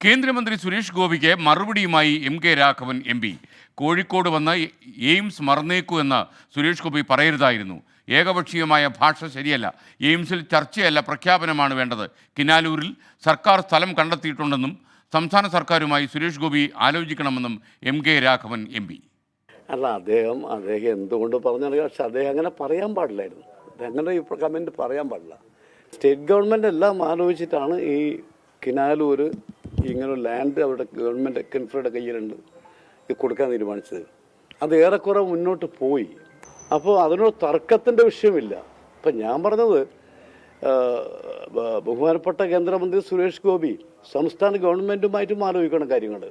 കേന്ദ്രമന്ത്രി സുരേഷ് ഗോപിക്ക് മറുപടിയുമായി കെ രാഘവൻ പി. കോഴിക്കോട് വന്ന് എയിംസ് മറന്നേക്കൂ എന്ന് സുരേഷ് ഗോപി പറയരുതായിരുന്നു. ഏകപക്ഷീയമായ ഭാഷ ശരിയല്ല. എയിംസിൽ ചർച്ചയല്ല, പ്രഖ്യാപനമാണ് വേണ്ടത്. കിനാലൂരിൽ സർക്കാർ സ്ഥലം കണ്ടെത്തിയിട്ടുണ്ടെന്നും സംസ്ഥാന സർക്കാരുമായി സുരേഷ് ഗോപി ആലോചിക്കണമെന്നും കെ രാഘവൻ പി. അല്ല, അദ്ദേഹം എന്തുകൊണ്ട് പറഞ്ഞറിയാം, പക്ഷെ അദ്ദേഹം അങ്ങനെ പറയാൻ പാടില്ലായിരുന്നു. അങ്ങനെ ഈ കമൻറ്റ് പറയാൻ പാടില്ല. സ്റ്റേറ്റ് ഗവൺമെൻറ് എല്ലാം ആലോചിച്ചിട്ടാണ് ഈ കിനാലൂർ ഇങ്ങനെ ലാൻഡ് അവിടെ ഗവൺമെൻറ് കിൻഫ്രയുടെ കയ്യിലുണ്ട് ഇത് കൊടുക്കാൻ തീരുമാനിച്ചത്. അത് ഏറെക്കുറെ മുന്നോട്ട് പോയി. അപ്പോൾ അതിനൊരു തർക്കത്തിൻ്റെ വിഷയമില്ല. ഇപ്പം ഞാൻ പറഞ്ഞത് ബഹുമാനപ്പെട്ട കേന്ദ്രമന്ത്രി സുരേഷ് ഗോപി സംസ്ഥാന ഗവൺമെൻറ്റുമായിട്ടും ആലോചിക്കണം കാര്യങ്ങൾ.